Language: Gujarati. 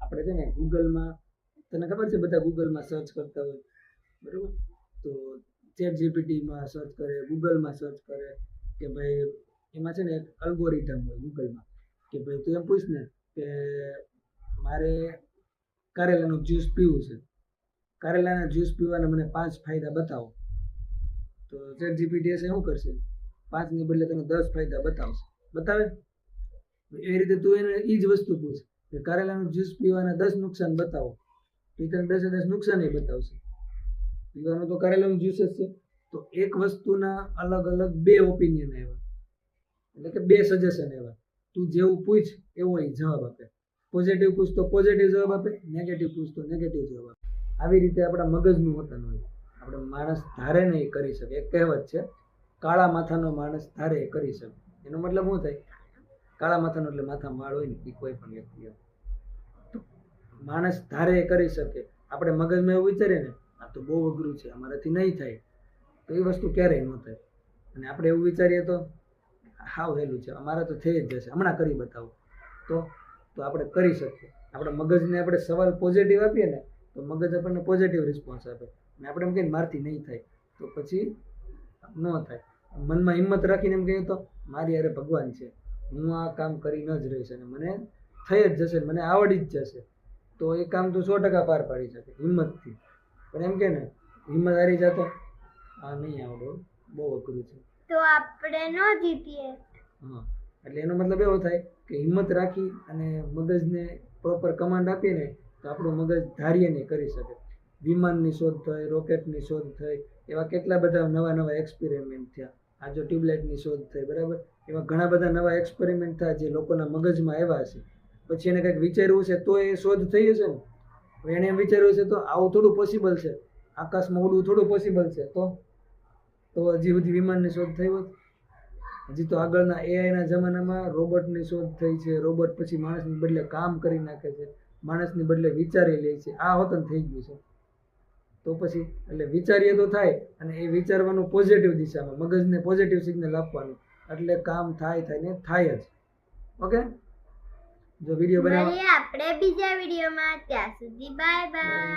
આપણે છે ને ગૂગલમાં તને ખબર છે બધા ગૂગલમાં સર્ચ કરતા હોય બરોબર, તો ચેટ જીપીટીમાં સર્ચ કરે, ગૂગલમાં સર્ચ કરે કે ભાઈ એમાં છે ને એક અલ્ગોરિધમ હોય ગૂગલમાં કે ભાઈ તું એમ પૂછ ને કે મારે કારેલાનું જ્યુસ પીવું છે, કારેલાના જ્યુસ પીવાના મને 5 ફાયદા બતાવો. તો ચેટ જીપીટી શું કરશે, 5 ની બદલે તને 10 ફાયદા બતાવશે. બતાવે એ રીતે તું એને એ જ વસ્તુ પૂછ કે કારેલાનું જ્યુસ પીવાના 10 નુકસાન બતાવો, એ તને 10 નુકસાન એ બતાવશે. પીવાનું તો કારેલાનું જ્યુસ જ છે. તો એક વસ્તુના અલગ અલગ 2 ઓપિનિયન આવ્યા, એટલે કે 2 સજેશન આવ્યા. તું જેવું પૂછ એવો એ જવાબ આપે. પોઝિટિવ પૂછ તો પોઝિટિવ જવાબ આપે, નેગેટિવ પૂછ તો નેગેટિવ જવાબ આપે. આવી રીતે આપણા મગજનું વર્તન હોય. આપણે માણસ ધારે નહીં કરી શકે. એક કહેવત છે, કાળા માથાનો માણસ ધારે કરી શકે. એનો મતલબ શું થાય? કાળા માથાનો એટલે માથા માળ હોય ને એ કોઈ પણ વ્યક્તિ. માણસ ધારે કરી શકે. આપણે મગજમાં એવું વિચારીએ ને આ તો બહુ અઘરું છે, અમારાથી નહીં થાય, તો એ વસ્તુ ક્યારેય ન થાય. અને આપણે એવું વિચારીએ તો હાવ હેલું છે, અમારા તો થઈ જ જશે, હમણાં કરી બતાવો, તો આપણે કરી શકીએ. આપણા મગજને આપણે સવાલ પોઝિટિવ આપીએ ને તો મગજ આપણને પોઝિટિવ રિસ્પોન્સ આપે. અને આપણે એમ કહીએ મારથી નહીં થાય, તો પછી ન થાય. મનમાં હિંમત રાખીને એમ કહીએ તો મારી યારે ભગવાન છે, હું આ કામ કરી ન જ રહીશ અને મને થઈ જ જશે, મને આવડી જ જશે, તો એ કામ તો 100% પાર પાડી શકે હિંમતથી. પણ એમ કે ને હિંમત હારી જતો આ નહીં આવડે, બહુ અઘરું છે, તો આપણે ન જીતીએ. હા, એટલે એનો મતલબ એવો થાય કે હિંમત રાખી અને મગજને પ્રોપર કમાન્ડ આપીએ ને તો આપણું મગજ ધારીએ નહીં કરી શકે. વિમાનની શોધ થઈ, રોકેટની શોધ થઈ, એવા કેટલા બધા નવા એક્સપેરિમેન્ટ થયા. આ જો ટ્યુબલાઇટની શોધ થઈ બરાબર, એવા ઘણા બધા નવા એક્સપેરિમેન્ટ થયા જે લોકોના મગજમાં આવ્યા હશે. પછી એને કંઈક વિચારવું છે તો એ શોધ થઈ હશે ને. એને એમ વિચારવું છે તો આવું થોડું પોસિબલ છે, આકાશમાં ઉડવું થોડું પોસિબલ છે, તો હજી સુધી વિમાનની શોધ થઈ હોત. હજી તો આગળના એઆઈના જમાનામાં રોબોટની શોધ થઈ છે. રોબોટ પછી માણસની બદલે કામ કરી નાખે છે, માણસની બદલે વિચારી લે છે. આ હોતન થઈ ગયું છે. તો પછી એટલે વિચારીએ તો થાય, અને એ વિચારવાનું પોઝિટિવ દિશામાં, મગજને પોઝિટિવ સિગ્નલ આપવાનું, એટલે કામ થાય ને થાય જ. ઓકે, જો વિડીયો બનાવો આપણે બીજા વિડીયોમાં, ત્યાં સુધી બાય બાય.